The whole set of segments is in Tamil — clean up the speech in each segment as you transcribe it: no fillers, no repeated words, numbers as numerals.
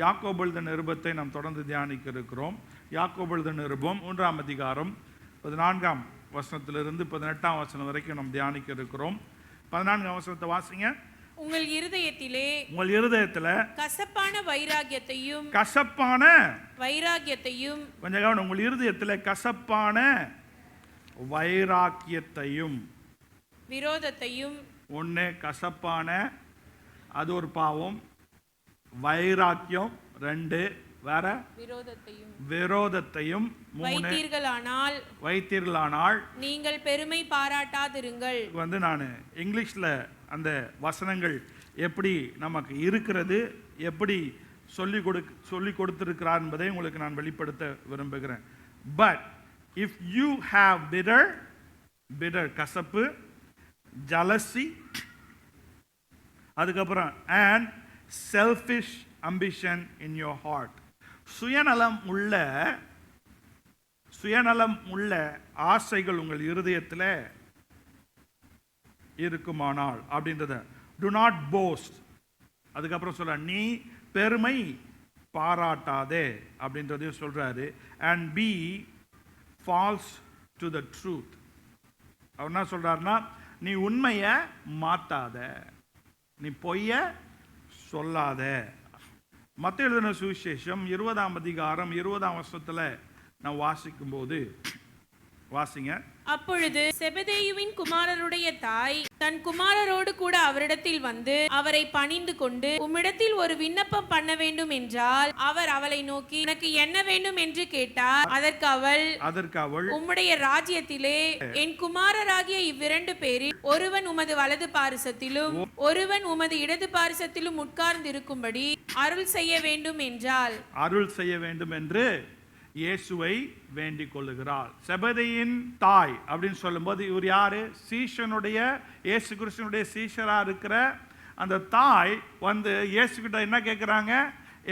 யாக்கோபு எழுதின நிருபத்தை நாம் தொடர்ந்து தியானிக்க இருக்கிறோம். யாக்கோபு எழுதின நிருபம் 3ஆம் அதிகாரம் 14ஆம் வசனத்திலிருந்து 18ஆம் வசனம் வரைக்கும் நாம் தியானிக்க இருக்கிறோம். 14ஆம் வசனத்தை வாசிங்க. உங்கள் இருதயத்திலே கசப்பான வைராகியத்தையும் கொஞ்சம் கவனம். உங்கள் இருதயத்திலே கசப்பான வைராக்கியத்தையும் விரோதத்தையும். ஒன்று கசப்பான, அது ஒரு பாவம். வைராக்கியம் 2, வேற விரோதத்தையும் வைத்தீர்களானால் நீங்கள் பெருமை பாராட்டாதிருங்கள். நான் இங்கிலீஷ்ல அந்த வசனங்கள் எப்படி நமக்கு இருக்கிறது, எப்படி சொல்லி கொடுத்திருக்கிறார் என்பதை உங்களுக்கு நான் வெளிப்படுத்த விரும்புகிறேன். But if you have bitter கசப்பு, ஜலசி, அதுக்கப்புறம் and selfish ambition in your heart, சுயநலம் உள்ள ஆசைகள் உங்கள் இருதயத்தில் இருக்குமானால் அப்படின்றத do not boast. அதுக்கப்புறம் சொல்ற நீ பெருமை பாராட்டாதே அப்படின்றதையும் சொல்றாரு. and be false to the truth. அவர் என்ன சொல்றாருன்னா, நீ உண்மையை மாத்தாத, நீ பொய்ய சொல்லாத. மத்தேயு எழுதின சுவிசேஷம் 20ஆம் அதிகாரம் 20ஆம் வசனத்துல நான் வாசிக்கும் போது, வாசிங்க. அப்பொழுது செபதேயுவின் குமாரருடைய தாய் தன் குமாரரோடு கூட அவரிடத்தில் வந்து அவரை பணிந்து கொண்டு, உம்மிடத்தில் ஒரு விண்ணப்பம் பண்ண வேண்டும் என்றால், அவர் அவளை நோக்கி எனக்கு என்ன வேண்டும் என்று கேட்டார். அதற்கு அவள் உம்முடைய ராஜ்யத்திலே என் குமாரராகிய இவ்விரண்டு பேரில் ஒருவன் உமது வலது பாரிசத்திலும் ஒருவன் உமது இடது பாரிசத்திலும் உட்கார்ந்து இருக்கும்படி அருள் செய்ய வேண்டும் என்றால், அருள் செய்ய வேண்டும் என்று இயேசுவை வேண்டிக் கொள்ளுகிறாள். செபதேயின் தாய் அப்படின்னு சொல்லும்போது இவர் யாரு? சீஷனுடைய, இயேசு கிறிஸ்துனுடைய சீஷரா இருக்கிற அந்த தாய் வந்து இயேசு கிட்ட என்ன கேட்குறாங்க?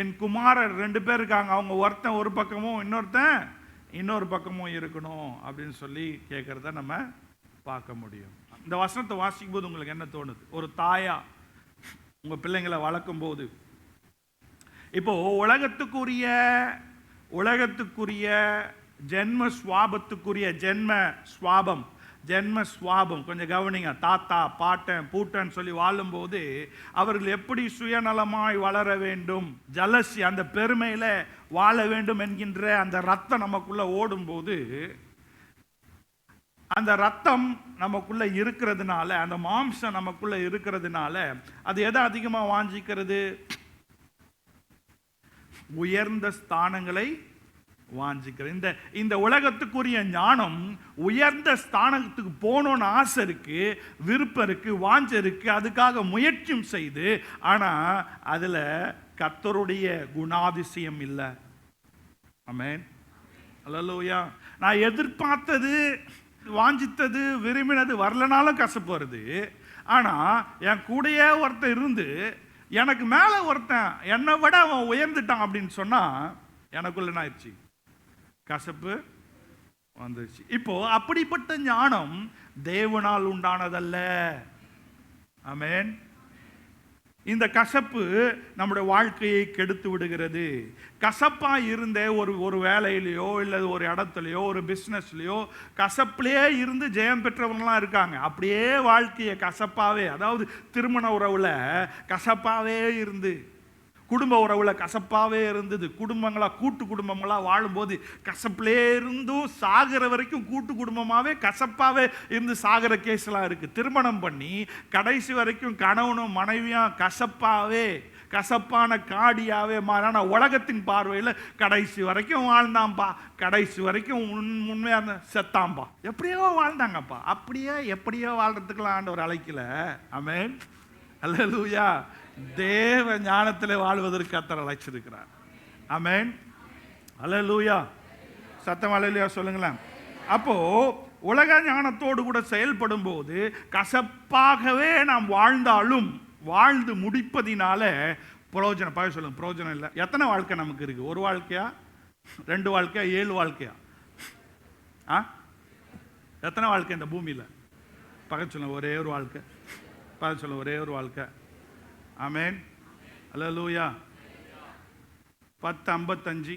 என் குமாரர் 2 பேர் இருக்காங்க, அவங்க ஒருத்தன் ஒரு பக்கமும் இன்னொருத்தன் இன்னொரு பக்கமும் இருக்கணும் அப்படின்னு சொல்லி கேட்கறத நம்ம பார்க்க முடியும். இந்த வசனத்தை வாசிக்கும் போது உங்களுக்கு என்ன தோணுது? ஒரு தாயா உங்க பிள்ளைங்களை வளர்க்கும் போது, இப்போ உலகத்துக்குரிய ஜென்ம சுவாபம் கொஞ்சம் கவனிங்க. தாத்தா பாட்டன் பூட்டன் சொல்லி வாழும்போது அவர்கள் எப்படி சுயநலமாய் வளர வேண்டும், ஜலசி அந்த பெருமையில வாழ வேண்டும் என்கின்ற அந்த ரத்தம் நமக்குள்ள ஓடும்போது, அந்த ரத்தம் நமக்குள்ள இருக்கிறதுனால, அந்த மாம்சம் நமக்குள்ள இருக்கிறதுனால அது எதை அதிகமாக வாஞ்சிக்கிறது? உயர்ந்த ஸ்தானங்களை வாஞ்சிக்கிறது. இந்த உலகத்துக்குரிய ஞானம் உயர்ந்த ஸ்தானத்துக்கு போகணும்னு ஆசை இருக்கு, விருப்பம் இருக்கு, வாஞ்சை இருக்கு, அதுக்காக முயற்சியும் செய்து, ஆனா அதுல கர்த்தருடைய குணாதிசயம் இல்லை. ஆமென், அல்லேலூயா. நான் எதிர்பார்த்தது, வாஞ்சித்தது, விரும்பினது வரலனாலும் கசப்பு வருது. ஆனா என் கூடயே ஒருத்தர் இருந்து எனக்கு மேலே ஒருத்தன் என்னை விட அவன் உயர்ந்துட்டான் அப்படின்னு சொன்னா எனக்குள்ள என்ன ஆயிடுச்சு? கசப்பு வந்துருச்சு. இப்போ அப்படிப்பட்ட ஞானம் தேவனால் உண்டானதல்ல. ஆமென். இந்த கசப்பு நம்முடைய வாழ்க்கையை கெடுத்து விடுகிறது. கசப்பா இருந்த ஒரு வேலையிலையோ இல்லை ஒரு இடத்துலையோ ஒரு பிஸ்னஸ்லையோ கசப்புலேயே இருந்து ஜெயம் பெற்றவங்களாம் இருக்காங்க. அப்படியே வாழ்க்கையை கசப்பாவே, அதாவது திருமண உறவுல கசப்பாவே இருந்து, குடும்ப உறவுல கசப்பாவே இருந்தது, கூட்டு குடும்பங்களா வாழும்போது கசப்பிலே இருந்தும் சாகிற வரைக்கும் கூட்டு குடும்பமாவே கசப்பாவே இருந்து சாகிற கேஸ்லாம் இருக்கு. திருமணம் பண்ணி கடைசி வரைக்கும் கணவனும் மனைவியும் கசப்பான காடியாவே மாறான உலகத்தின் பார்வையில் கடைசி வரைக்கும் வாழ்ந்தாம்பா, கடைசி வரைக்கும் உண்மையான செத்தாம்பா, எப்படியோ வாழ்ந்தாங்கப்பா. அப்படியே எப்படியோ வாழ்றதுக்குலாம் ஆண்டவர் அழைக்கல. ஆமென், அல்லேலூயா. தேவ ஞானத்தில் வாழ்வதற்கு கர்த்தர் அழைச்சிருக்கிறார். ஆமென், அல்லேலூயா. சத்தம் அல்லேலூயா சொல்லுங்களேன். அப்போ உலக ஞானத்தோடு கூட செயல்படும் போது கசப்பாகவே நாம் வாழ்ந்தாலும் வாழ்ந்து முடிப்பதினால பிரயோஜனம், பய சொல்லுங்க, பிரயோஜனம் இல்லை. எத்தனை வாழ்க்கை நமக்கு இருக்கு? ஒரு வாழ்க்கையா, 2 வாழ்க்கையா, 7 வாழ்க்கையா? எத்தனை வாழ்க்கை இந்த பூமியில்? பக்கத்து சொல்லுங்க, ஒரே ஒரு வாழ்க்கை. பக்கத்து சொல்லுங்க, ஒரே ஒரு வாழ்க்கை. ஆமென், அல்லேலூயா. 10:55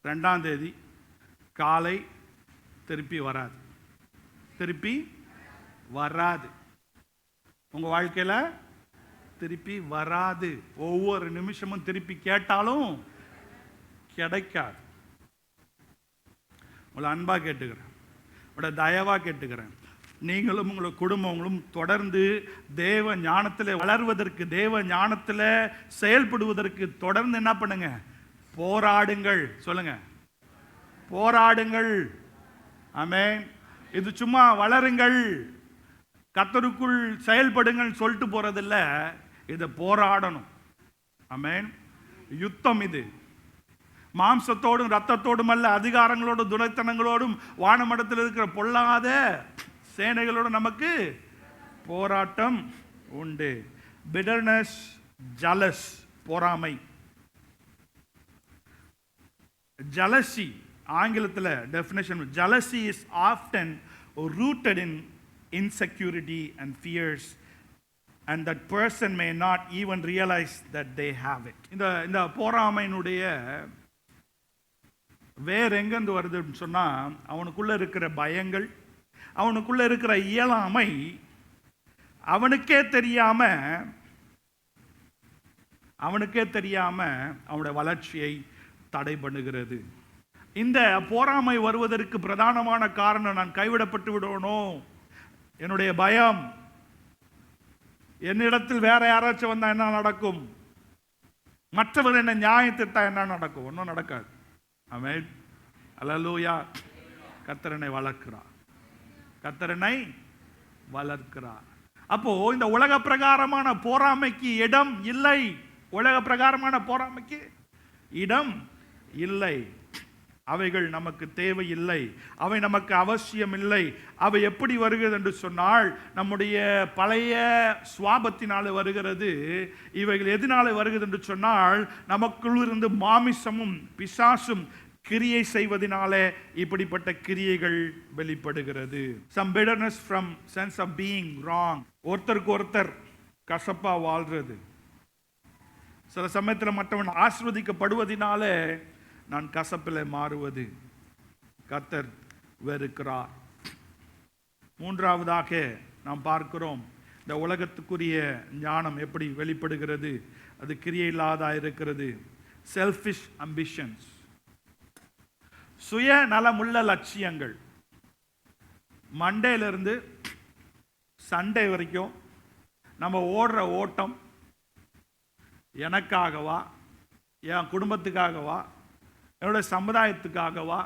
2ஆம் தேதி காலை திருப்பி வராது. உங்கள் வாழ்க்கையில் திருப்பி வராது. ஒவ்வொரு நிமிஷமும் திருப்பி கேட்டாலும் கிடைக்காது. உங்களை அன்பாக கேட்டுக்கிறேன், உங்களோட தயவாக கேட்டுக்கிறேன். நீங்களும் உங்களோட குடும்பங்களும் தொடர்ந்து தேவ ஞானத்தில் வளர்வதற்கு, தேவ ஞானத்தில் செயல்படுவதற்கு தொடர்ந்து என்ன பண்ணுங்க? போராடுங்கள். சொல்லுங்க, போராடுங்கள். ஆமென். இது சும்மா வளருங்கள், கர்த்தருக்குள் செயல்படுங்கள் சொல்லிட்டு போறதில்ல, இதை போராடணும். ஆமென். யுத்தம் இது. மாம்சத்தோடும் ரத்தத்தோடும் அல்ல, அதிகாரங்களோடும் துரைத்தனங்களோடும் வானமடத்தில் இருக்கிற பொல்லாத சேனைகளோடு நமக்கு போராட்டம் உண்டு. பிட்டர்னஸ், ஜலஸ், பொறாமை. ஜலசி ஆங்கிலத்தில் definition, jealousy is often rooted in insecurity and fears, and that person may not even realize that they have it. இந்த பொறாமையினுடைய வேற எங்கேருந்து வருதுன்னு சொன்னா, அவனுக்குள்ள இருக்கிற பயங்கள், அவனுக்குள்ள இருக்கிற இயலாமை அவனுக்கே தெரியாம அவனுடைய வளர்ச்சியை தடை பண்ணுகிறது. இந்த பொறாமை வருவதற்கு பிரதானமான காரணம், நான் கைவிடப்பட்டு விடனோ, என்னுடைய பயம், என்னிடத்தில் வேற யாராச்சும் வந்தா என்ன நடக்கும், மற்றவர் என்ன நியாயம் திட்டா என்ன நடக்கும்? ஒன்றும் நடக்காது. ஆமென். அல்லேலூயா. கர்த்தரனை வளர்க்கிறார். அப்போ இந்த உலக பிரகாரமான போராமைக்கு இடம் இல்லை. உலக பிரகாரமான போராமைக்கு இடம் இல்லை. அவைகள் நமக்கு தேவையில்லை, அவை நமக்கு அவசியம் இல்லை. அவை எப்படி வருகிறது என்று சொன்னால், நம்முடைய பழைய சுவாபத்தினால வருகிறது. இவைகள் எதனால வருகிறது என்று சொன்னால், நமக்குள் இருந்து மாமிசமும் பிசாசும் கிரியை செய்வதனாலே இப்படிப்பட்ட கிரியைகள் வெளிப்படுகிறது. some bitterness from sense of being wrong. ஒருத்தருக்கு ஒருத்தர் கசப்பா வாழ்றது. சில சமயத்தில் மற்றவன் ஆசீர்வதிக்கப்படுவதனாலே நான் கசப்பில் மாறுவது கர்த்தர் வெறுக்கிறார். மூன்றாவதாக நாம் பார்க்கிறோம், இந்த உலகத்துக்குரிய ஞானம் எப்படி வெளிப்படுகிறது? அது கிரியை இல்லாதா இருக்கிறது. செல்ஃபிஷ் அம்பிஷன்ஸ், சுய நலமுள்ள லட்சியங்கள். மண்டேலிருந்து சண்டே வரைக்கும் நம்ம ஓடுற ஓட்டம் எனக்காகவா, என் குடும்பத்துக்காகவா, என்னுடைய சமுதாயத்துக்காகவா,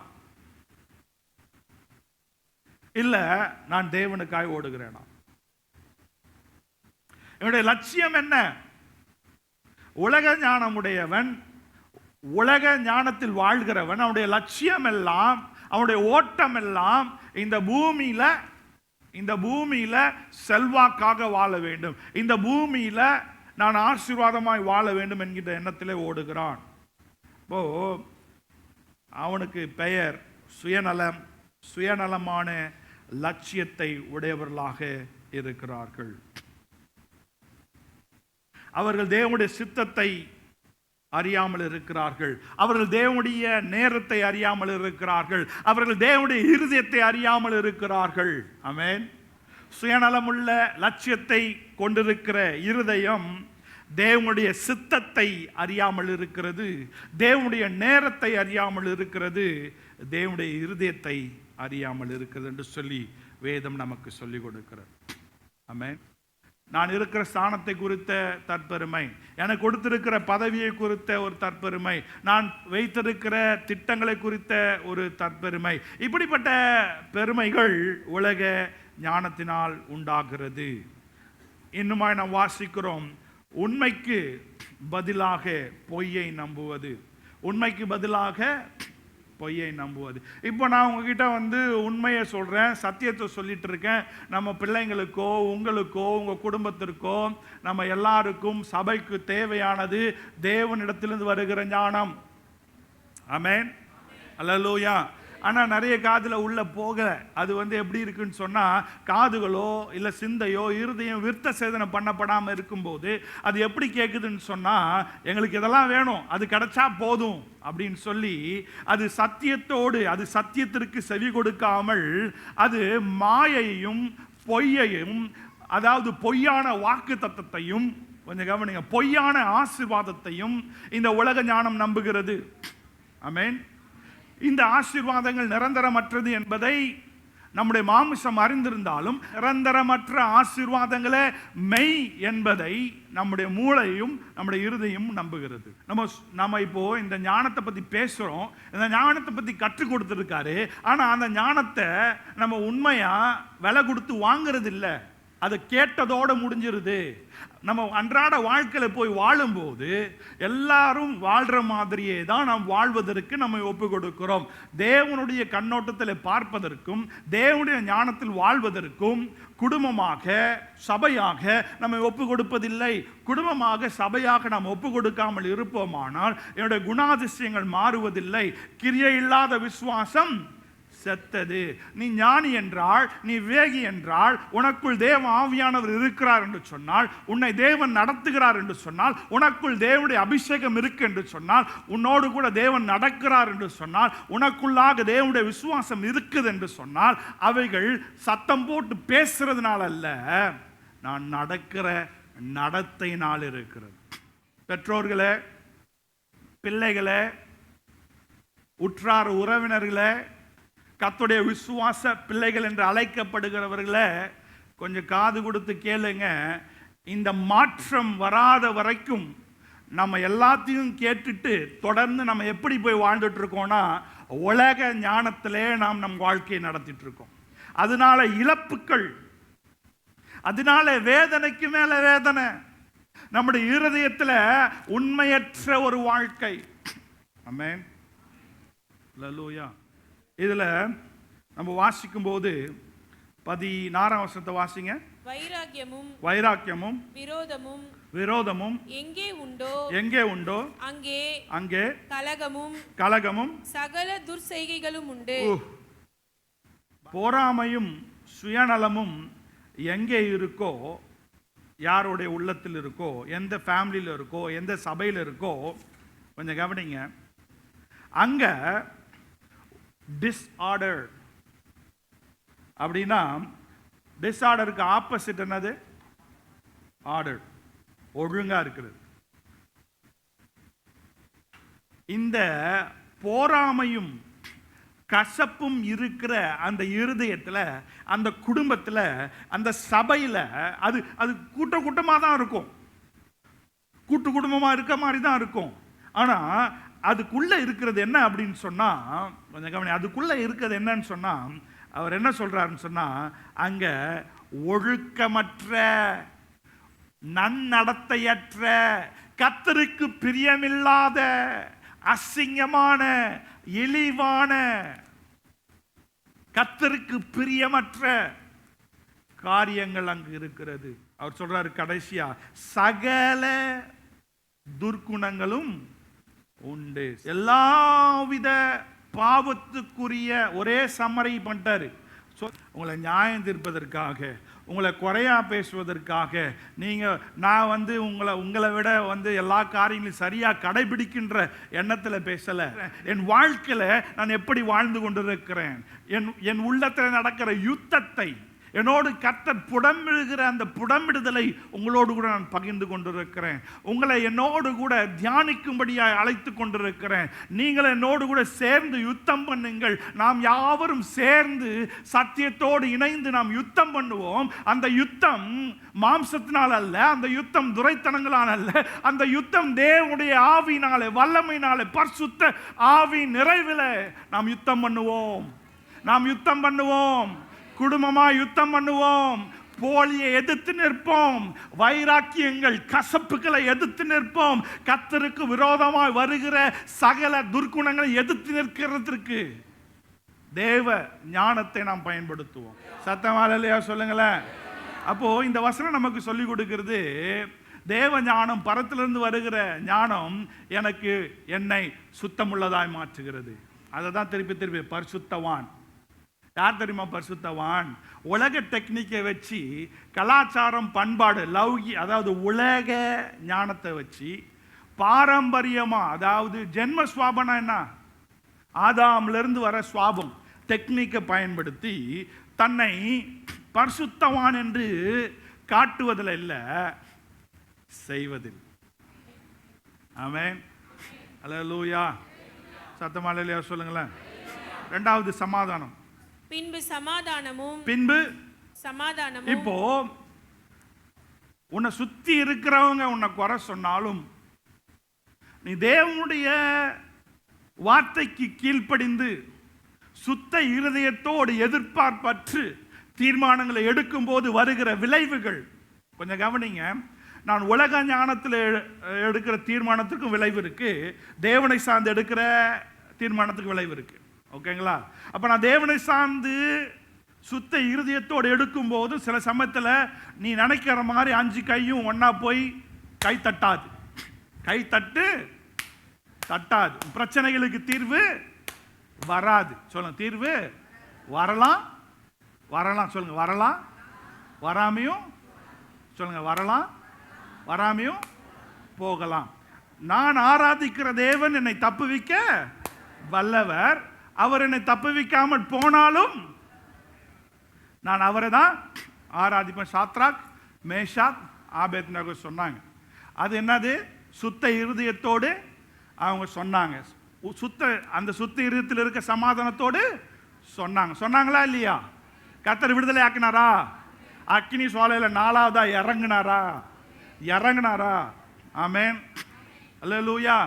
இல்ல நான் தேவனுக்காக ஓடுகிறேனா? என்னுடைய லட்சியம் என்ன? உலக ஞானமுடையவன், உலக ஞானத்தில் வாழ்கிறவன், அவனுடைய லட்சியம் எல்லாம், அவனுடைய ஓட்டம் எல்லாம் இந்த பூமியில செல்வாக்காக வாழ வேண்டும், இந்த பூமியில நான் ஆசீர்வாதமாய் வாழ வேண்டும் என்கின்ற எண்ணத்திலே ஓடுகிறான். இப்போ அவனுக்கு பெயர் சுயநலமான லட்சியத்தை உடையவர்களாக இருக்கிறார்கள். அவர்கள் தேவனுடைய சித்தத்தை அறியாமல் இருக்கிறார்கள். அவர்கள் தேவனுடைய நேரத்தை அறியாமல் இருக்கிறார்கள். அவர்கள் தேவனுடைய இருதயத்தை அறியாமல் இருக்கிறார்கள். ஆமென். சுயநலமுள்ள லட்சியத்தை கொண்டிருக்கிற இருதயம் தேவனுடைய சித்தத்தை அறியாமல் இருக்கிறது, தேவனுடைய நேரத்தை அறியாமல் இருக்கிறது, தேவனுடைய இருதயத்தை அறியாமல் இருக்கிறது என்று சொல்லி வேதம் நமக்கு சொல்லிக் கொடுக்கிறது. ஆமென். நான் இருக்கிற ஸ்தானத்தை குறித்த தற்பெருமை, எனக்கு கொடுத்திருக்கிற பதவியை குறித்த ஒரு தற்பெருமை, நான் வைத்திருக்கிற திட்டங்களை குறித்த ஒரு தற்பெருமை, இப்படிப்பட்ட பெருமைகள் உலக ஞானத்தினால் உண்டாகிறது. இன்னுமாய் நாம் வாசிக்கிறோம், உண்மைக்கு பதிலாக பொய்யை நம்புவது, உண்மைக்கு பதிலாக பொய்யை நம்புவது. இப்போ நான் உங்ககிட்ட உண்மையை சொல்கிறேன், சத்தியத்தை சொல்லிட்டு இருக்கேன். நம்ம பிள்ளைங்களுக்கோ, உங்களுக்கோ, உங்கள் குடும்பத்திற்கோ, நம்ம எல்லாருக்கும் சபைக்கு தேவையானது தேவனிடத்திலிருந்து வருகிற ஞானம். ஆமென். அல்லேலூயா. ஆனா நிறைய காதுல உள்ள போக அது எப்படி இருக்குன்னு சொன்னா, காதுகளோ இல்ல சிந்தையோ இருதயம் விருத்த சேதனை பண்ணப்படாம இருக்கும்போது அது எப்படி கேட்குதுன்னு சொன்னா, எங்களுக்கு இதெல்லாம் வேணும், அது கிடைச்சா போதும் அப்படின்னு சொல்லி அது சத்தியத்தோடு, அது சத்தியத்திற்கு செவி கொடுக்காமல் அது மாயையும் பொய்யையும், அதாவது பொய்யான வாக்கு தத்தத்தையும், கொஞ்சம் கவனிங்க, பொய்யான ஆசீர்வாதத்தையும் இந்த உலக ஞானம் நம்புகிறது. ஆமென். இந்த ஆசீர்வாதங்கள் நிரந்தரமற்றது என்பதை நம்முடைய மாமிசம் அறிந்திருந்தாலும், நிரந்தரமற்ற ஆசீர்வாதங்களே மெய் என்பதை நம்முடைய மூளையும் நம்முடைய இருதயம் நம்புகிறது. நம்ம இப்போ இந்த ஞானத்தை பத்தி பேசுறோம், இந்த ஞானத்தை பத்தி கற்றுக் கொடுத்திருக்காரு. ஆனா அந்த ஞானத்தை நம்ம உண்மையா விலை கொடுத்து வாங்குறது இல்லை, அதை கேட்டதோடு முடிஞ்சிருது. நம்ம அன்றாட வாழ்க்கையில போய் வாழும்போது எல்லாரும் வாழ்ற மாதிரியே தான் நாம் வாழ்வதற்கு நம்ம ஒப்பு கொடுக்கிறோம். தேவனுடைய கண்ணோட்டத்தில் பார்ப்பதற்கும் தேவனுடைய ஞானத்தில் வாழ்வதற்கும் குடும்பமாக சபையாக நம்ம ஒப்பு கொடுப்பதில்லை. குடும்பமாக சபையாக நாம் ஒப்பு கொடுக்காமல் இருப்போமானால் என்னுடைய குணாதிசயங்கள் மாறுவதில்லை. கிரியை இல்லாத விசுவாசம் செத்தது. நீ ஞானி என்றால், நீ வேகி என்றால், உனக்குள் தேவ ஆவியானவர் இருக்கிறார் என்று சொன்னால், உன்னை தேவன் நடத்துகிறார் என்று சொன்னால், உனக்குள் தேவனுடைய அபிஷேகம் இருக்கு என்று சொன்னால், உன்னோடு கூட தேவன் நடக்கிறார் என்று சொன்னால், உனக்குள்ளாக தேவனுடைய விசுவாசம் இருக்குது என்று சொன்னால், அவைகள் சத்தம் போட்டு பேசுறதுனால அல்ல, நான் நடக்கிற நடத்தையினால் இருக்கிறது. பெற்றோர்களே, பிள்ளைகளே, உற்றார் உறவினர்களே, கர்த்தருடைய விசுவாச பிள்ளைகள் என்று அழைக்கப்படுகிறவர்களே, கொஞ்சம் காது கொடுத்து கேளுங்க. இந்த மாற்றம் வராத வரைக்கும் நம்ம எல்லாத்தையும் கேட்டுட்டு தொடர்ந்து நம்ம எப்படி போய் வாழ்ந்துட்டு இருக்கோம்னா, உலக ஞானத்திலே நாம் நம் வாழ்க்கையை நடத்திட்டு இருக்கோம். அதனால இழப்புகள், அதனால வேதனைக்கு மேல வேதனை, நம்முடைய இருதயத்தில் உண்மையற்ற ஒரு வாழ்க்கை. ஆமென். அல்லேலூயா. இதுல நம்ம வாசிக்கும் போது 16 வசனத்தை வாசிங்க. வைராக்கியமும் விரோதமும் எங்கே உண்டோ அங்கே கலகமும் சகல துர்செய்கைகளும் உண்டு. பொறாமையும் சுயநலமும் எங்கே இருக்கோ, யாருடைய உள்ளத்தில் இருக்கோ, எந்த ஃபேமிலியில் இருக்கோ, எந்த சபையில் இருக்கோ, கொஞ்சம் கவனிங்க, அங்க டிஸ்ஆர்டர். அப்படின்னா டிஸ்ஆர்டருக்கு ஆப்போசிட் என்னது? ஆர்டர், ஒழுங்கா இருக்கிறது. இந்த பொறாமையும் கசப்பும் இருக்கிற அந்த இருதயத்தில், அந்த குடும்பத்தில், அந்த சபையில் அது அது கூட்டமாக தான் இருக்கும், கூட்டு குடும்பமாக இருக்க மாதிரி தான் இருக்கும். ஆனால் அதுக்குள்ள இருக்கிறது என்ன அப்படின்னு சொன்னா, கொஞ்சம் கவனி, அதுக்குள்ள இருக்கிறது என்னன்னு சொன்னா, அவர் என்ன சொல்றாருன்னு சொன்னா, அங்க ஒழுக்கமற்ற, நன்னடத்தையற்ற, கர்த்தருக்கு பிரியமில்லாத, அசிங்கமான, இழிவான, கர்த்தருக்கு பிரியமற்ற காரியங்கள் அங்கு இருக்கிறது. அவர் சொல்றாரு கடைசியா, சகல துர்க்குணங்களும் உண்டு. எல்லாவித பாவத்துக்குரிய ஒரே சம்மரை பண்ணிட்டாரு. உங்களை நியாயம் தீர்ப்பதற்காக, உங்களை குறையா பேசுவதற்காக, நான் உங்களை விட எல்லா காரியங்களையும் சரியா கடைபிடிக்கின்ற எண்ணத்தில் பேசல. என் வாழ்க்கையில நான் எப்படி வாழ்ந்து கொண்டிருக்கிறேன், என் உள்ளத்தில் நடக்கிற யுத்தத்தை, என்னோடு கர்த்தர் புடமிடுகிற அந்த புடமிடுதலை உங்களோடு கூட நான் பகிர்ந்து கொண்டிருக்கிறேன். உங்களை என்னோடு கூட தியானிக்கும்படியாக அழைத்து கொண்டிருக்கிறேன். நீங்கள் என்னோடு கூட சேர்ந்து யுத்தம் பண்ணுங்கள். நாம் யாவரும் சேர்ந்து சத்தியத்தோடு இணைந்து நாம் யுத்தம் பண்ணுவோம். அந்த யுத்தம் மாம்சத்தினால் அல்ல, அந்த யுத்தம் துரைத்தனங்களால் அல்ல, அந்த யுத்தம் தேவனுடைய ஆவியினாலே, வல்லமையினாலே, பரிசுத்த ஆவி நிறைவில் நாம் யுத்தம் பண்ணுவோம். நாம் யுத்தம் பண்ணுவோம், குடும்பமா யுத்தம் பண்ணுவோம், போலியை எதிர்த்து நிற்போம், வைராக்கியங்கள் கசப்புகளை எதிர்த்து நிற்போம், கர்த்தருக்கு விரோதமாய் வருகிற சகல துர்க்குணங்களை எதிர்த்து நிற்கிறதுக்கு தேவ ஞானத்தை நாம் பயன்படுத்துவோம். சத்தமா இல்லையா சொல்லுங்களேன். அப்போ இந்த வசனம் நமக்கு சொல்லி கொடுக்கிறது, தேவ ஞானம், பரத்திலிருந்து வருகிற ஞானம் எனக்கு என்னை சுத்தமுள்ளதாய் மாற்றுகிறது. அதை தான் திருப்பி திருப்பி பரிசுத்தவான். யார் தெரியுமா பரிசுத்தவான்? உலக டெக்னிக்கை வச்சு, கலாச்சாரம், பண்பாடு, அதாவது உலக ஞானத்தை வச்சு பாரம்பரியமா, அதாவது ஜென்ம சுவாபனா என்ன, ஆதாமிலிருந்து வர சுவாபம் டெக்னிக்கை பயன்படுத்தி தன்னை பரிசுத்தவான் என்று காட்டுவதில் இல்ல, செய்வதில். ஆமென். அல்லேலூயா. சத்தமா அல்லேலூயா சொல்லுங்களேன். இரண்டாவது சமாதானம். பின்பு சமாதானமும். இப்போ உன்னை சுத்தி இருக்கிறவங்க உன்னை குறை சொன்னாலும், நீ தேவனுடைய வார்த்தைக்கு கீழ்ப்படிந்து சுத்த இருதயத்தோடு எதிர்பார்ப்பற்று தீர்மானங்களை எடுக்கும் போது வருகிற விளைவுகள் கொஞ்சம் கவனிங்க. நான் உலக ஞானத்தில் எடுக்கிற தீர்மானத்துக்கும் விளைவு இருக்கு, தேவனை சார்ந்து எடுக்கிற தீர்மானத்துக்கு விளைவு இருக்கு. ஓகேங்களா? அப்ப நான் தேவனை சார்ந்து சுத்த இருதயத்தோடு எடுக்கும் போது சில சமயத்தில் நீ நினைக்கிற மாதிரி 5 கையும் ஒன்னா போய் கை தட்டாது. கை தட்டாது. பிரச்சனைகளுக்கு தீர்வு வராது. சொல்லுங்க, தீர்வு வரலாம். சொல்லுங்க, வரலாம். வராமையும் சொல்லுங்க, வரலாம். வராமையும் போகலாம். நான் ஆராதிக்கிற தேவன் என்னை தப்புவிக்க வல்லவர். அவர் என்னை தப்புவிக்காமல் போனாலும் நான் அவரை தான் ஆராதிப்பேன். சாத்ராக், மேஷாக், ஆபேத்நேகோ சொன்னாங்க. அது என்னது? சுத்த இருதயத்தோடு அவங்க சொன்னாங்க. அந்த சுத்த இருதயத்தில் இருக்க சமாதானத்தோடு சொன்னாங்களா இல்லையா? கர்த்தர் விடுதலை ஆக்கினாரா? அக்கினி சோலையில 4வதா இறங்குனாரா? ஆமென். அல்லேலூயா.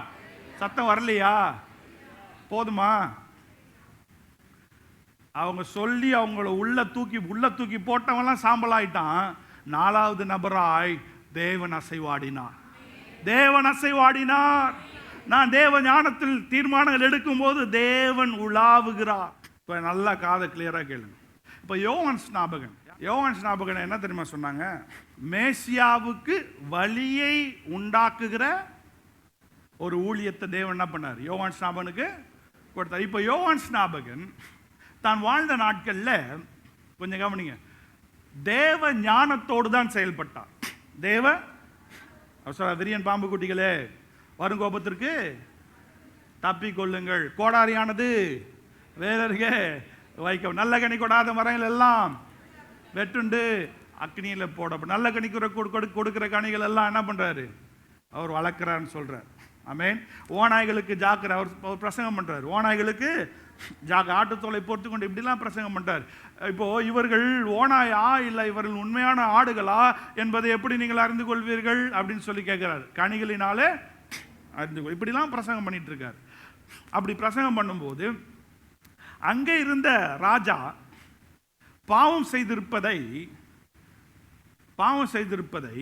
சத்தம் வரலையா? போதுமா? அவங்க சொல்லி அவங்கள உள்ள தூக்கி போட்டவெல்லாம் சாம்பல் ஆயிட்டான். 4வது நபராய் தேவன் அசைவாடினார். நான் தேவ ஞானத்தில் தீர்மானங்கள் எடுக்கும் போது தேவன் உலாவுகிறார். இப்ப நல்லா காதை கிளியரா கேளுங்க. இப்ப யோவான் ஸ்நாபகன் என்ன தெரியுமா சொன்னாங்க? மேசியாவுக்கு வழியை உண்டாக்குகிற ஒரு ஊழியத்தை தேவன் என்ன பண்ணார்? யோவான் ஸ்நாபகனுக்கு கொடுத்தார். இப்ப யோவான் ஸ்நாபகன் தான் வாழ்ந்த நாட்கள்ல கொஞ்சம் கவனிங்க, தேவ ஞானத்தோடு தான் செயல்பட்டார். விரியன் பாம்பு குட்டிகளே, வருங்கோபத்திற்கு தப்பிக்கொள்ளுங்கள், கோடாரியானது வேறருகே வைக்க, நல்ல கனி கொடாத மரங்கள் எல்லாம் வெட்டுண்டு அக்னியில போட, நல்ல கனி கொடுக்கிற கனிகள் எல்லாம் என்ன பண்றாரு? அவர் வளர்க்கிறான்னு சொல்றார். ஆமென். ஓநாய்களுக்கு ஜாக்கிர, அவர் பிரசங்கம் பண்றாரு. ஓநாய்களுக்கு ஆட்டுத்தோலை பொறுத்து கொண்டு இப்படிலாம் பிரசங்கம் பண்றார். இப்போ இவர்கள் ஓநாயா இல்லை இவர்கள் உண்மையான ஆடுகளா என்பதை எப்படி நீங்கள் அறிந்து கொள்வீர்கள் அப்படின்னு சொல்லி கேட்கிறார். கனிகளினாலே அறிந்து கொள், இப்படிலாம் பிரசங்கம் பண்ணிட்டு இருக்கார். அப்படி பிரசங்கம் பண்ணும்போது அங்கே இருந்த ராஜா பாவம் செய்திருப்பதை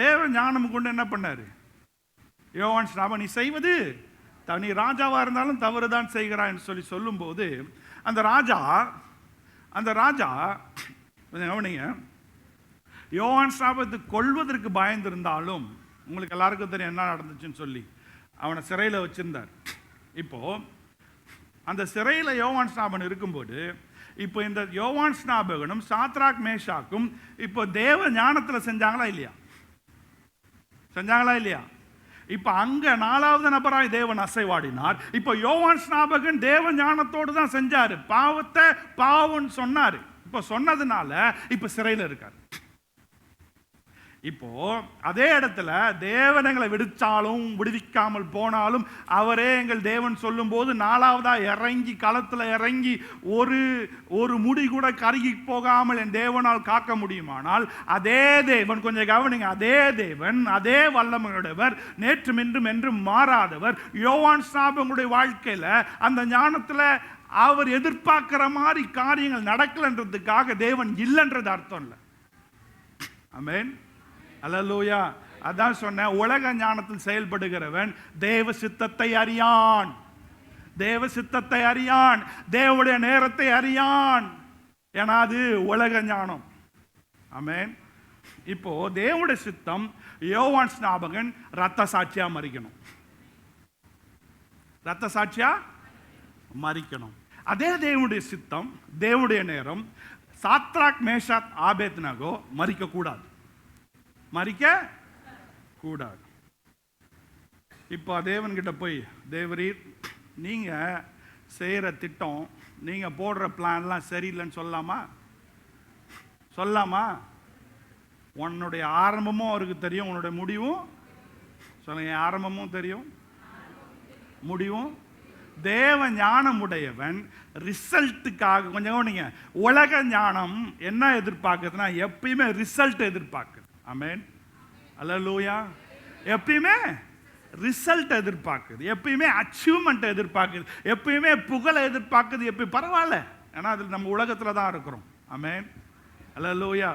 தேவ ஞானம் கொண்டு என்ன பண்ணாரு? யோவான் ஸ்நாபகன், நீ செய்வது நீ ராஜாவா இருந்தாலும் தவறுதான் செய்கிறாய் என்று சொல்லி சொல்லும் போது அந்த ராஜா கவனிங்க, யோவான் ஸ்நாபகத்தை கொல்வதற்கு பயந்திருந்தாலும் உங்களுக்கு எல்லாருக்கும் தெரியும் என்ன நடந்துச்சுன்னு சொல்லி அவனை சிறையில் வச்சிருந்தார். இப்போ அந்த சிறையில் யோவான் ஸ்நாபகன் இருக்கும்போது இப்போ இந்த யோவான் ஸ்நாபகனும் சாத்ராக் மேஷாக்கும் இப்போ தேவ ஞானத்தில் செஞ்சாங்களா இல்லையா? இப்ப அங்க 4வது நபராய் தேவன் அசைவாடினார். இப்ப யோவான் ஸ்நாபகன் தேவ ஞானத்தோடு தான் செஞ்சாரு. பாவத்தை பாவம் சொன்னாரு. இப்ப சொன்னதுனால இப்ப சிறையில் இருக்காரு. இப்போ அதே இடத்துல தேவன் எங்களை விடுச்சாலும் விடுவிக்காமல் போனாலும் அவரே எங்கள் தேவன் சொல்லும் போது 4வதா இறங்கி களத்துல இறங்கி ஒரு முடி கூட கருகி போகாமல் என் தேவனால் காக்க முடியுமானால் அதே தேவன், கொஞ்சம் கவனிங்க, அதே தேவன், அதே வல்லமையுடையவர், நேற்றும் இன்றும் என்றும் மாறாதவர். யோவான் ஸ்நாபகனுடைய வாழ்க்கையில அந்த ஞானத்துல அவர் எதிர்பார்க்கிற மாதிரி காரியங்கள் நடக்கலன்றதுக்காக தேவன் இல்லைன்றது அர்த்தம் இல்லை. ஆமென். அல்லேலூயா. அதான் சொன்னேன், உலக ஞானத்தில் செயல்படுகிறவன் தேவ சித்தத்தை அறியான், தேவனுடைய நேரத்தை அறியான். ஏன்னா அது உலக ஞானம். ஆமென். இப்போ தேவனுடைய சித்தம் யோவான் ஸ்நாபகன் ரத்த சாட்சியா மரிக்கணும். ரத்த சாட்சியா மரிக்கணும். அதே தேவனுடைய சித்தம், தேவனுடைய நேரம். சாத்ராக் மேஷாக் ஆபேத்நேகோ மரிக்க கூடாது, மரிக்க கூடாது. இப்போ தேவன்கிட்ட போய், தேவரீர் நீங்க செய்யற திட்டம், நீங்க போடுற பிளான்லாம் சரியில்லைன்னு சொல்லலாமா? சொல்லலாமா? உன்னுடைய ஆரம்பமும் அவருக்கு தெரியும், உன்னுடைய முடிவும். சொல்லுங்க, ஆரம்பமும் தெரியும், முடிவும். தேவ ஞானம் உடையவன் ரிசல்ட்டுக்காக, கொஞ்சம் கவனிங்க, உலக ஞானம் என்ன எதிர்பார்க்குதுன்னா எப்பயுமே ரிசல்ட் எதிர்பார்க்குது. ஆமென், அல்லேலூயா. எப்பயுமே ரிசல்ட் எதிர்பார்க்குது, எப்பயுமே அச்சீவ்மெண்ட் எதிர்பார்க்குது, எப்பயுமே புகழை எதிர்பார்க்குது. எப்பயும் பரவாயில்ல, ஏன்னா அதில் நம்ம உலகத்தில் தான் இருக்கிறோம். ஆமென், அல்லேலூயா.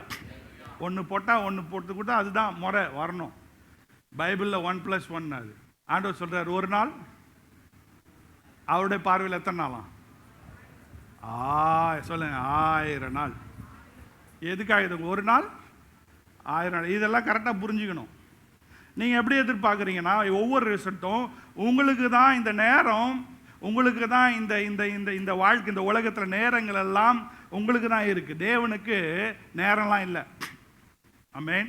ஒன்று போட்டால் ஒன்று போட்டு கூட அதுதான் முறை வரணும். பைபிளில் 1+1 அது. ஆண்டவர் சொல்கிறார், ஒரு நாள் அவருடைய பார்வையில் எத்தனை நாளாம்? சொல்லுங்க, 1000 நாள். எதுக்காக இது? ஒரு நாள் 1000 நாள். இதெல்லாம் கரெக்டாக புரிஞ்சுக்கணும். நீங்கள் எப்படி எதிர்பார்க்குறீங்கன்னா, ஒவ்வொரு ரிசல்ட்டும் உங்களுக்கு தான் இந்த நேரம், உங்களுக்கு தான் இந்த இந்த இந்த இந்த வாழ்க்கை, இந்த உலகத்தில் நேரங்கள் எல்லாம் உங்களுக்கு தான் இருக்குது. தேவனுக்கு நேரம்லாம் இல்லை. ஆமென்,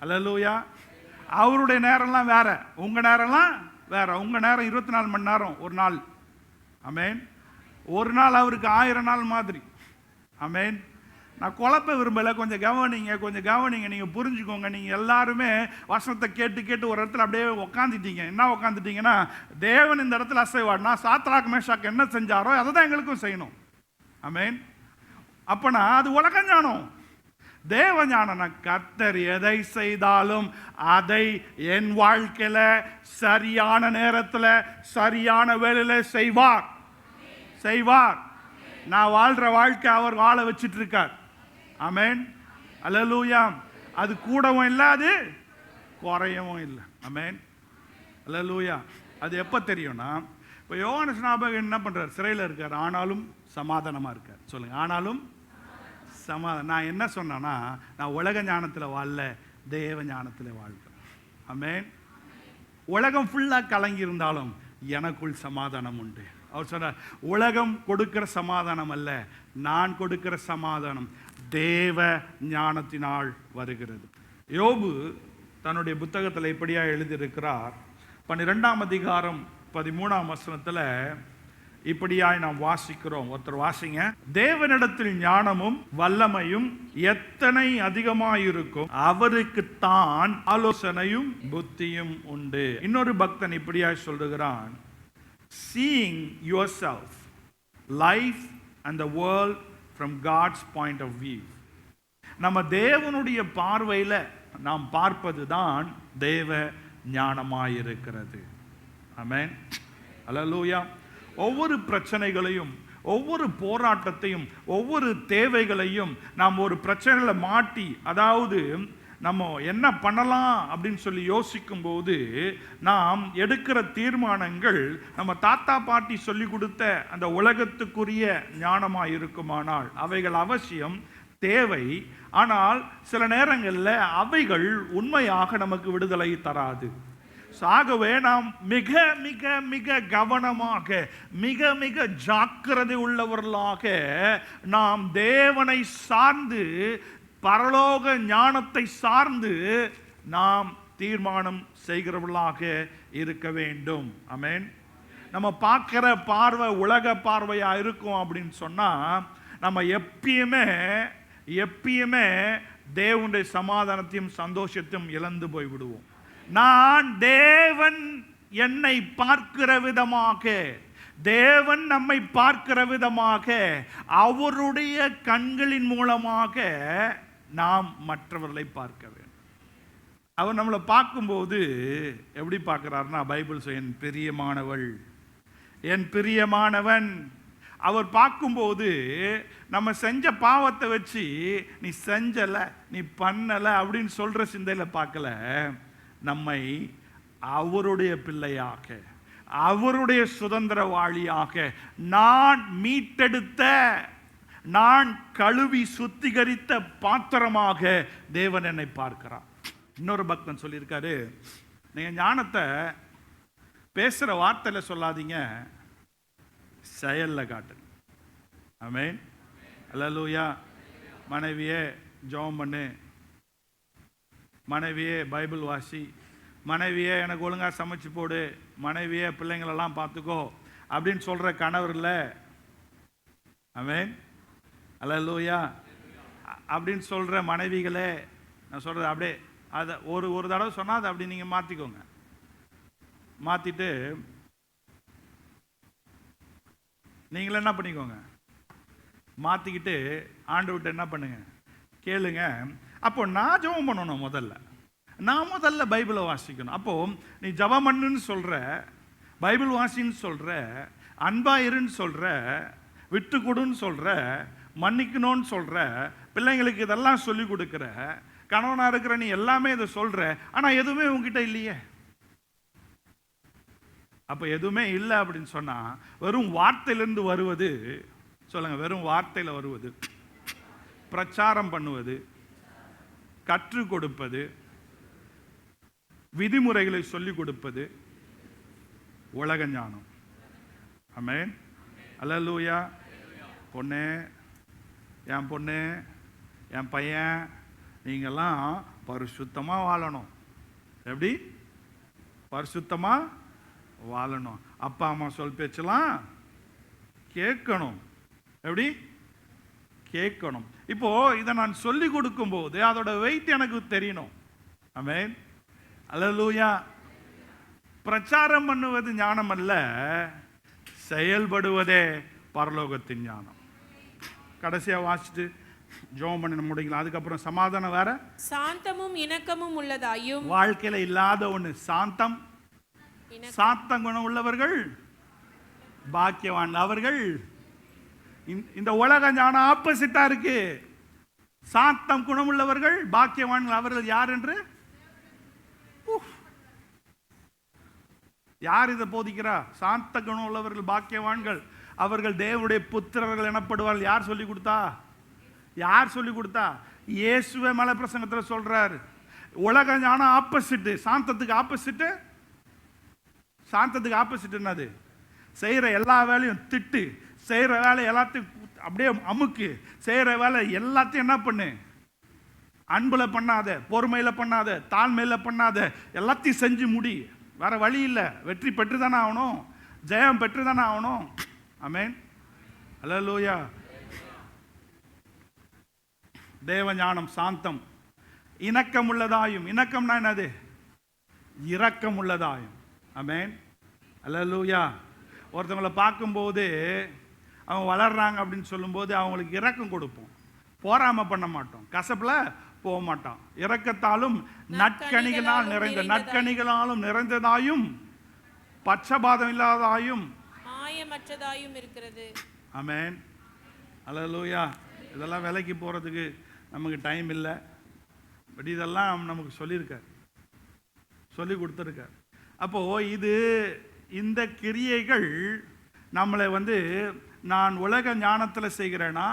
அல்லேலூயா. அவருடைய நேரம்லாம் வேற, உங்கள் நேரம்லாம் வேற. உங்கள் நேரம் 24 மணி நேரம் ஒரு நாள். ஆமென். ஒரு நாள் அவருக்கு 1000 நாள் மாதிரி. ஆமென். நான் குழப்ப விரும்பலை, கொஞ்சம் கவனிங்க, கொஞ்சம் கவனிங்க, நீங்கள் புரிஞ்சுக்கோங்க. நீங்கள் எல்லாருமே வசனத்தை கேட்டு கேட்டு ஒரு இடத்துல அப்படியே உக்காந்துட்டீங்க. என்ன உக்காந்துட்டீங்கன்னா, தேவன் இந்த இடத்துல அசைவாடினா சாத்ராக் மேஷாக் என்ன செஞ்சாரோ அதை தான் எங்களுக்கும் செய்யணும். ஆமென். அப்போனா அது உலக ஞானம். தேவ ஞானம், கர்த்தர் எதை செய்தாலும் அதை என் வாழ்க்கையில் சரியான நேரத்தில் சரியான வேளையில் செய்வார், செய்வார். நான் வாழ்ற வாழ்க்கை அவர் வாழ வச்சிட்டு இருக்கார். ஆமென், அல்லேலூயா. அது கூடவும் இல்லை, அது குறையவும் இல்லை. ஆமென், அல்லேலூயா. அது எப்போ தெரியும்னா, இப்போ யோவான் ஸ்நாபகன் என்ன பண்ணுறார்? சிறையில் இருக்கார், ஆனாலும் சமாதானமாக இருக்கார். சொல்லுங்க, ஆனாலும் சமாதானம். நான் என்ன சொன்னேன்னா, நான் உலக ஞானத்தில் வாழல, தேவ ஞானத்தில் வாழ்கிறேன். ஆமென். உலகம் ஃபுல்லாக கலங்கி இருந்தாலும் எனக்குள் சமாதானம் உண்டு. அவர் சொன்னார், உலகம் கொடுக்கிற சமாதானம் அல்ல, நான் கொடுக்கிற சமாதானம் தேவ ஞானத்தினால் வருகிறது. யோபு தன்னுடைய புத்தகத்தில் இப்படியா எழுதியிருக்கிறார். 12ஆம் அதிகாரம் 13ஆம் வசனத்தில் இப்படியாய் நாம் வாசிக்கிறோம். ஒருத்தர் வாசிங்க. தேவனிடத்தில் ஞானமும் வல்லமையும் எத்தனை அதிகமாயிருக்கும், அவருக்கு தான் ஆலோசனையும் புத்தியும் உண்டு. இன்னொரு பக்தன் இப்படியாய் சொல்லுகிறான், seeing yourself, life and the world from God's point of view. நம்ம தேவனுடைய பார்வையில் நாம் பார்ப்பது தான் தேவ ஞானமாயிருக்கிறது. ஆமென், அல்லேலூயா. ஒவ்வொரு பிரச்சனைகளையும், ஒவ்வொரு போராட்டத்தையும், ஒவ்வொரு தேவைகளையும் நாம் ஒரு பிரச்சனையில் மாட்டி, அதாவது நம்ம என்ன பண்ணலாம் அப்படின்னு சொல்லி யோசிக்கும் போது நாம் எடுக்கிற தீர்மானங்கள் நம்ம தாத்தா பாட்டி சொல்லி கொடுத்த அந்த உலகத்துக்குரிய ஞானமாக இருக்குமானால் அவைகள் அவசியம் தேவை. ஆனால் சில நேரங்களில் அவைகள் உண்மையாக நமக்கு விடுதலை தராது. ஆகவே நாம் மிக மிக மிக கவனமாக, மிக மிக ஜாக்கிரதை உள்ளவர்களாக நாம் தேவனை சார்ந்து, பரலோக ஞானத்தை சார்ந்து நாம் தீர்மானம் செய்கிறவர்களாக இருக்க வேண்டும். ஆமென். நம்ம பார்க்கிற பார்வை உலக பார்வையா இருக்கும் அப்படின்னு சொன்னா நம்ம எப்பயுமே தேவனுடைய சமாதானத்தையும் சந்தோஷத்தையும் இழந்து போய் விடுவோம். நான் தேவன் என்னை பார்க்கிற விதமாக, தேவன் நம்மை பார்க்கிற விதமாக, அவருடைய கண்களின் மூலமாக நாம் மற்றவர்களை பார்க்க வேண்டும். அவர் நம்மளை பார்க்கும்போது எப்படி பார்க்கிறார்னா, பைபிள் சொல்ல, என் பிரியமானவள், என் பிரியமானவன். அவர் பார்க்கும்போது நம்ம செஞ்ச பாவத்தை வச்சு நீ செஞ்சலை, நீ பண்ணலை அப்படின்னு சொல்ற சிந்தையில் பார்க்கல. நம்மை அவருடைய பிள்ளையாக, அவருடைய சுதந்திரவாளியாக, நான் மீட்டெடுத்த, நான் கழுவி சுத்திகரித்த பாத்திரமாக தேவன் என்னை பார்க்கிறார். இன்னொரு பக்தன் சொல்லியிருக்காரு, நீங்க ஞானத்தை பேசுற வார்த்தையில சொல்லாதீங்க, செயல்ல காட்டுங்க. ஆமென். அல்லேலூயா. மனைவியே ஜெபம் பண்ணு, மனைவியே பைபிள் வாசி, மனைவியே எனக்கு ஒழுங்கா சமைச்சு போடு, மனைவியே பிள்ளைங்களெல்லாம் பார்த்துக்கோ அப்படின்னு சொல்ற கணவர் இல்லை. ஆமென். அல்லேலூயா. அப்படின்னு சொல்ற மனைவிகளே, நான் சொல்றது அப்படியே அதை ஒரு தடவை சொன்னால் அதை அப்படி நீங்கள் மாற்றிக்கோங்க. மாற்றிட்டு நீங்களே என்ன பண்ணிக்கோங்க, மாற்றிக்கிட்டு ஆண்டவர்கிட்ட என்ன பண்ணுங்க, கேளுங்க. அப்போ நான் ஜெபம் பண்ணணும், நான் முதல்ல பைபிளை வாசிக்கணும். அப்போ நீ ஜெபம் பண்ணுன்னு சொல்ற, பைபிள் வாசின்னு சொல்ற, அன்பா இருன்னு சொல்ற, விட்டு கொடுன்னு சொல்ற, மன்னிக்கணும்னு சொல்ற, பிள்ளைங்களுக்கு இதெல்லாம் சொல்லி கொடுக்குற, கணவனா இருக்கிற நீ எல்லாமே இதை சொல்ற, ஆனா எதுவுமே உங்ககிட்ட இல்லையே. அப்ப எதுவுமே இல்லை அப்படின்னு சொன்னா வெறும் வார்த்தையிலிருந்து வருவது, சொல்லுங்க, வெறும் வார்த்தையில வருவது, பிரச்சாரம் பண்ணுவது, கற்றுக் கொடுப்பது, விதிமுறைகளை சொல்லிக் கொடுப்பது உலக ஞானம். ஆமென். அல்லேலூயா. பொண்ணே, என் பொண்ணு, என் பையன், நீங்கெல்லாம் பரிசுத்தமா வாழணும். எப்படி பரிசுத்தமா வாழணும்? அப்பா அம்மா சொல் பேச்செல்லாம் கேட்கணும். எப்படி கேட்கணும்? இப்போ இதை நான் சொல்லி கொடுக்கும் போது அதோட வெயிட் எனக்கு தெரியணும். ஆமென். அல்லேலூயா. பிரச்சாரம் பண்ணுவது ஞானம் அல்ல, செயல்படுவதே பரலோகத்தின் ஞானம். கடைசியா வாசிட்டு ஜெபம் பண்ண முடியல. அதுக்கப்புறம் சமாதானம் வேற, சாந்தமும் இணக்கமும் உள்ளதாயும். வாழ்க்கையில இல்லாத ஒண்ணு சாந்தம். சாந்தம் குணம் உள்ளவர்கள் பாக்கியவான். அவர்கள் இந்த உலக ஞானம் ஆப்போசிட்டா இருக்கு. சாந்தம் குணம் உள்ளவர்கள் பாக்கியவான். அவர்கள் யார் என்று யார் இதை போதிக்கிறா? சாந்த குணம் உள்ளவர்கள் பாக்கியவான்கள், அவர்கள் தேவனுடைய புத்திரர்கள் எனப்படுவார்கள். யார் சொல்லி கொடுத்தா? யார் சொல்லி கொடுத்தா? இயேசுவே மலை பிரசங்கத்தில் சொல்றாரு. உலக ஞானம் ஆப்போசிட், சாந்தத்துக்கு ஆப்போசிட். சாந்தத்துக்கு ஆப்போசிட் என்னது? செய்யற எல்லா வேலையும் திட்டு, செய்யற வேலை எல்லாத்தையும் அப்படியே அமுக்கு, செய்யற வேலை எல்லாத்தையும் என்ன பண்ணு, அன்புல பண்ணாத, பொறுமையில பண்ணாத, தாழ்மையில பண்ணாத, எல்லாத்தையும் செஞ்சு முடி. வேற வழி இல்லை. வெற்றி பெற்று தானே ஆகணும், ஜெயம் பெற்று தானே ஆகணும். ஆமென். அல்லேலூயா. தேவ ஞானம் சாந்தம், இணக்கம் உள்ளதாயும். இணக்கம்னா என்னது? இரக்கம் உள்ளதாயும். ஆமென். அல்லேலூயா. ஒருத்தவங்களை பார்க்கும்போது அவங்க வளர்றாங்க அப்படின்னு சொல்லும்போது அவங்களுக்கு இரக்கம் கொடுப்போம், போராம பண்ண மாட்டோம், கசப்புல போக மாட்டோம். இரக்கத்தாலும் நற்கனிகளால் நிறைந்த, நற்கனிகளாலும் நிறைந்ததாயும், பட்சபாதம் இல்லாததாயும், மாயமற்றதாயும் இருக்கிறது. ஆமென். அல்லேலூயா. இதெல்லாம் விலைக்கு போறதுக்கு நமக்கு டைம் இல்லை. பட் இதெல்லாம் நமக்கு சொல்லியிருக்கார், சொல்லி கொடுத்துருக்கார். அப்போ இது இந்த கிரியைகள் நம்மளை நான் உலக ஞானத்தில் செய்கிறேனா,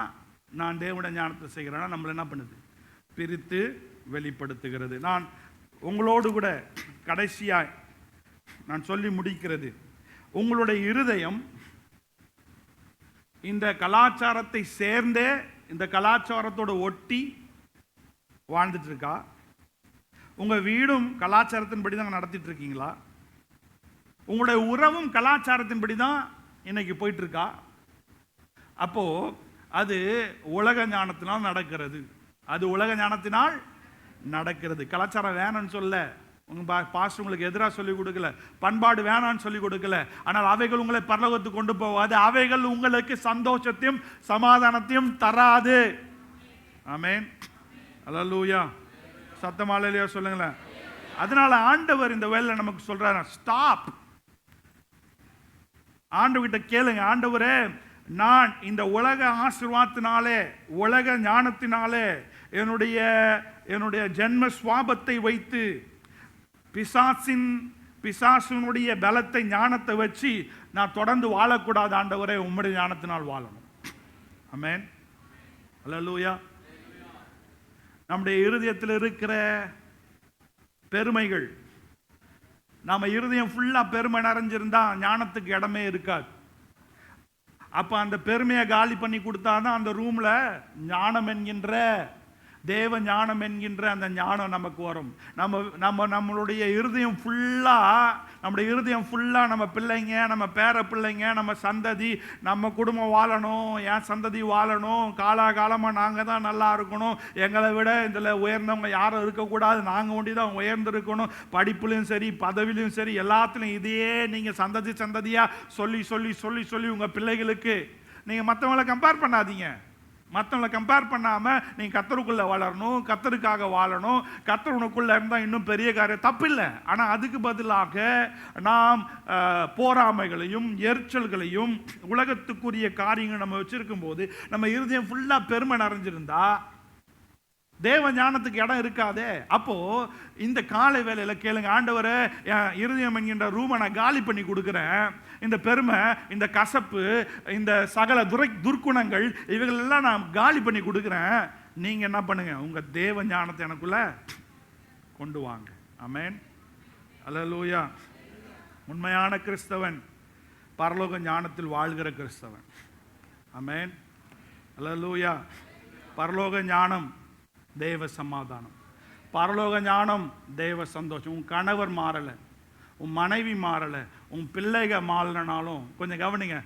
நான் தேவனுடைய ஞானத்தில் செய்கிறேனா, நம்மளை என்ன பண்ணுது? பிரித்து வெளிப்படுத்துகிறது. நான் உங்களோடு கூட கடைசியாய் நான் சொல்லி முடிக்கிறது, உங்களுடைய இருதயம் இந்த கலாச்சாரத்தை சேர்ந்தே, இந்த கலாச்சாரத்தோட ஒட்டி வாழ்ந்துட்டு இருக்கா? உங்க வீடும் கலாச்சாரத்தின்படி தான் நடத்திட்டு இருக்கீங்களா? உங்களுடைய உறவும் கலாச்சாரத்தின்படி தான் இன்னைக்கு போயிட்டு இருக்கா? அப்போ அது உலக ஞானத்தினால் நடக்கிறது. அது உலக ஞானத்தினால் நடக்கிறது. கலாச்சாரம் வேணும்னு சொல்ல, உங்க பாஸ்டர் உங்களுக்கு எதிராக சொல்லிக் கொடுக்கல, பண்பாடு வேணான்னு சொல்லிக் கொடுக்கல. ஆனால் அவைகள் உங்களை பரலோகத்துக்கு கொண்டு போகாது. அவைகள் உங்களுக்கு சந்தோஷத்தையும் சமாதானத்தையும் தராது. ஆமென். அல்லேலூயா. சத்தமா அல்லேலூயா சொல்லுங்களேன். அதனால ஆண்டவர் இந்த வேளையில நமக்கு சொல்றாரு, ஸ்டாப். ஆண்டவர்கிட்ட கேளுங்க, ஆண்டவரே, நான் இந்த உலக ஆசீர்வாதத்தினாலே, உலக ஞானத்தினாலே, என்னுடைய ஜென்ம சுவாபத்தை வைத்து, பிசாசினுடைய பலத்தை, ஞானத்தை வச்சு நான் தொடர்ந்து வாழக்கூடாது. ஆண்டவரே, உம்முடைய ஞானத்தினால் வாழணும். ஆமென். அல்லேலூயா. நம்முடைய இருதயத்தில் இருக்கிற பெருமைகள், நம்ம இருதயம் ஃபுல்லா பெருமை நிறைஞ்சிருந்தா ஞானத்துக்கு இடமே இருக்காது. அப்ப அந்த பெருமையை காலி பண்ணி கொடுத்தாதான் அந்த ரூம்ல ஞானம் என்கின்ற தேவ ஞானம் என்கின்ற அந்த ஞானம் நமக்கு வரும். நம்மளுடைய இருதயம் ஃபுல்லா நம்ம பிள்ளைங்க, நம்ம பேர பிள்ளைங்க, நம்ம சந்ததி, நம்ம குடும்பம் வாழணும், என் சந்ததி வாழணும், காலாகாலமாக நாங்கள் தான் நல்லா இருக்கணும், எங்களை விட இதில் உயர்ந்தவங்க யாரும் இருக்கக்கூடாது, நாங்கள் ஒண்டி தான் உயர்ந்திருக்கணும், படிப்புலையும் சரி பதவியிலையும் சரி எல்லாத்துலையும் இதையே நீங்கள் சந்ததியாக சொல்லி சொல்லி சொல்லி சொல்லி உங்கள் பிள்ளைகளுக்கு நீங்கள் மற்றவங்களை கம்பேர் பண்ணாதீங்க. மற்றவங்களை கம்பேர் பண்ணாமல் நீங்கள் கர்த்தருக்குள்ளே வளரணும், கர்த்தருக்காக வாழணும், கர்த்தர் உனக்குள்ளே இருந்தால் இன்னும் பெரிய காரியம் தப்பில்லை. ஆனால் அதுக்கு பதிலாக நாம் போராமைகளையும் எரிச்சல்களையும் உலகத்துக்குரிய காரியங்கள் நம்ம வச்சிருக்கும் போது நம்ம இருதயம் ஃபுல்லாக பெருமை நிறைஞ்சிருந்தா தேவ ஞானத்துக்கு இடம் இருக்காதே. அப்போ இந்த காலை வேளையில கேளுங்க, ஆண்டவரே என் இருதயம் என்கின்ற ரூமை நான் காலி பண்ணி கொடுக்குறேன். இந்த பெருமை, இந்த கசப்பு, இந்த சகல துர்க்குணங்கள் இவைகள் எல்லாம் நான் காலி பண்ணி கொடுக்குறேன். நீங்க என்ன பண்ணுங்க, உங்க தேவ ஞானத்தை எனக்குள்ள கொண்டு வாங்க. ஆமென், அல்லேலூயா. உண்மையான கிறிஸ்தவன் பரலோக ஞானத்தில் வாழ்கிற கிறிஸ்தவன். ஆமென், அல்லேலூயா. பரலோக ஞானம் தேவ சமாதானம், பரலோக ஞானம் தேவ சந்தோஷம். உன் கணவர் மாறலை, உன் மனைவி மாறலை, உன் பிள்ளைக மாறலனாலும் கொஞ்சம் கவனிங்க,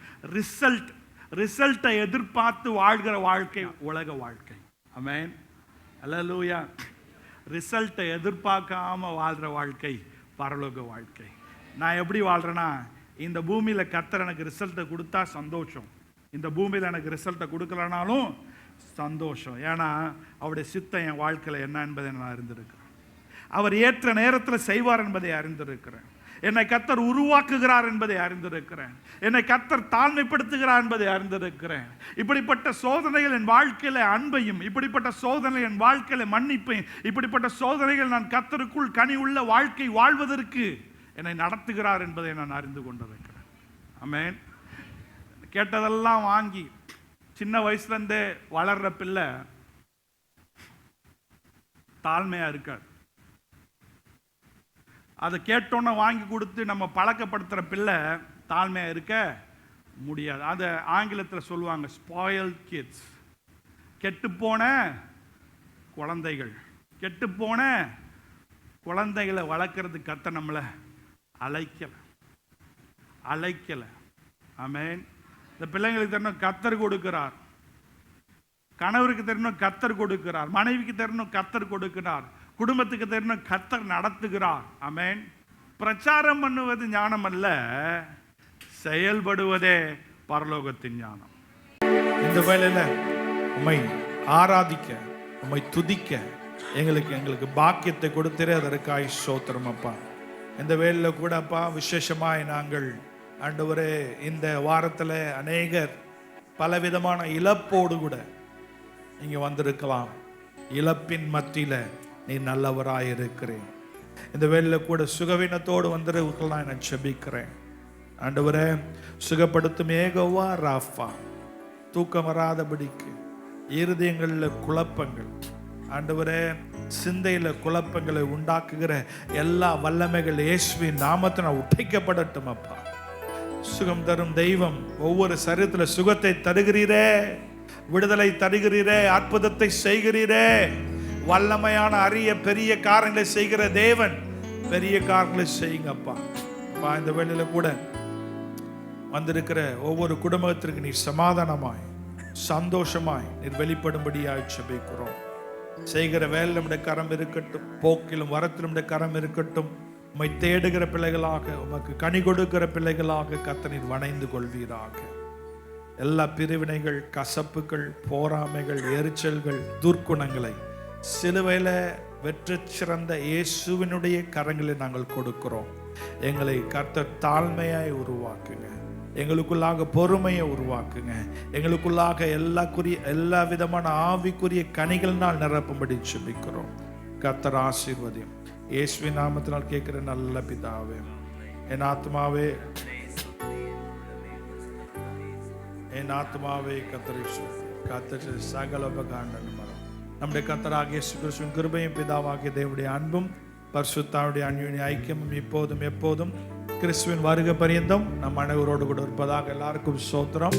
ரிசல்ட்டை எதிர்பார்த்து வாழ்கிற வாழ்க்கை உலக வாழ்க்கை. ஆமென், அல்லேலூயா. ரிசல்ட்டை எதிர்பார்க்காம வாழ்கிற வாழ்க்கை பரலோக வாழ்க்கை. நான் எப்படி வாழ்கிறேன்னா, இந்த பூமியில் கர்த்தர் எனக்கு ரிசல்ட்டை கொடுத்தா சந்தோஷம், இந்த பூமியில் எனக்கு ரிசல்ட்டை கொடுக்கலனாலும் சந்தோஷம். ஏன்னா அவருடைய சித்தம் என் வாழ்க்கையில் என்ன என்பதை நான் அறிந்திருக்கிறேன். அவர் ஏற்ற நேரத்தில் செய்வார் என்பதை அறிந்திருக்கிறேன். என்னை கர்த்தர் உருவாக்குகிறார் என்பதை அறிந்திருக்கிறேன். என்னை கர்த்தர் தாழ்மைப்படுத்துகிறார் என்பதை அறிந்திருக்கிறேன். இப்படிப்பட்ட சோதனைகள் என் வாழ்க்கையில அன்பையும், இப்படிப்பட்ட சோதனை என் வாழ்க்கையில மன்னிப்பையும், இப்படிப்பட்ட சோதனைகள் நான் கர்த்தருக்குள் கனி உள்ள வாழ்க்கை வாழ்வதற்கு என்னை நடத்துகிறார் என்பதை நான் அறிந்து கொண்டிருக்கிறேன். ஆமென். கேட்டதெல்லாம் வாங்கி சின்ன வயசுலேருந்தே வளர்ற பிள்ளை தாழ்மையா இருக்காது. அதை கேட்டோன்னு வாங்கி கொடுத்து நம்ம பழக்கப்படுத்துகிற பிள்ளை தாழ்மையாக இருக்க முடியாது. அதை ஆங்கிலத்தில் சொல்லுவாங்க ஸ்பாயில்ட் கிட்ஸ். கெட்டுப்போன குழந்தைகள். கெட்டுப்போன குழந்தைகளை வளர்க்கறது கர்த்தர் நம்மளை அழைக்கலை. ஆமென். இந்த பிள்ளைங்களுக்கு தெரியணும் கர்த்தர் கொடுக்கிறார், கணவருக்கு தெரியணும் கர்த்தர் கொடுக்கிறார், மனைவிக்கு தெரியணும் கர்த்தர் கொடுக்கிறார், குடும்பத்துக்கு தெரியணும் கர்த்தர் நடத்துகிறார். ஆமென். பிரச்சாரம் பண்ணுவது ஞானம் அல்ல, செயல்படுவதே பரலோகத்தின் ஞானம். இந்த வேளையில உம்மை ஆராதிக்க, உம்மை துதிக்க எங்களுக்கு பாக்கியத்தை கொடுத்திரே, அதற்காய் ஸ்தோத்திரம் அப்பா. இந்த வேளையில கூட அப்பா விசேஷமாய் நாங்கள் ஆண்டவரே இந்த வாரத்தில் அநேகர் பலவிதமான இழப்போடு கூட இங்க வந்திருக்கலாம். இழப்பின் மத்தியில நீ நல்லவராய் இருக்கிறேன். இந்த வேளையில கூட சுகவீனத்தோடு வந்திருக்கலாம் நான் ஜெபிக்கிறேன். ஆண்டவரே சுகப்படுத்தும் ஏகோவா ராஃபா, தூக்கம் வராதபடிக்கு இருதயங்களில் குழப்பங்கள், ஆண்டவரே சிந்தையில குழப்பங்களை உண்டாக்குகிற எல்லா வல்லமைகள் இயேசுவின் நாமத்தினால் உடைக்கப்படட்டும் அப்பா. சுகம் தரும் தெய்வம், ஒவ்வொரு சரீரத்துல சுகத்தை தருகிறீரே, விடுதலை தருகிறீரே, அற்புதத்தை செய்கிறீரே, வல்லமையான அரிய பெரிய காரியங்களை செய்கிற தேவன், பெரிய காரியங்களை செய்யுங்கப்பா. இந்த வேளையில கூட வந்திருக்கிற ஒவ்வொரு குடும்பத்திற்கு நீ சமாதானமாய் சந்தோஷமாய் நீர் வெளிப்படும்படியாய் ஜெபிக்கிறோம். செய்கிற வேலை நம்முடைய கரம் இருக்கட்டும், போக்கிலும் வரத்திலும் நம்முடைய கரம் இருக்கட்டும். உம்மை தேடுகிற பிள்ளைகளாக, உமக்கு கனி கொடுக்கிற பிள்ளைகளாக கர்த்தர் நீர் வணைந்து கொள்வீராக. எல்லா பிரிவினைகள், கசப்புகள், போராமைகள், எரிச்சல்கள், துர்க்குணங்களை சிலுவையில வெற்றி சிறந்த இயேசுவினுடைய கரங்களில் நாங்கள் கொடுக்கிறோம். எங்களை கர்த்தர் தாழ்மையாய் உருவாக்குங்க, எங்களுக்குள்ளாக பொறுமையை உருவாக்குங்க, எங்களுக்குள்ளாக எல்லா விதமான ஆவிக்குரிய கனிகளினால் நிரப்பும்படி ஜெபிக்கிறோம். கர்த்தர் ஆசீர்வதியும் இயேசுவின் நாமத்தினால் கேட்கிற நல்ல பிதாவே. என் ஆத்மாவே கர்த்தரை சகல உபகாரங்களும் நம்முடைய கர்த்தராகிய இயேசு கிறிஸ்துவின் கிருபையும் பிதாவாகிய தேவனுடைய அன்பும் பரிசுத்தாவினுடைய அன்யோன்ய ஐக்கியமும் இப்போதும் எப்போதும் கிறிஸ்துவின் வருகை பரியந்தம் நம் அனைவரோடு கூட இருப்பதாக. எல்லாருக்கும் ஸ்தோத்திரம்.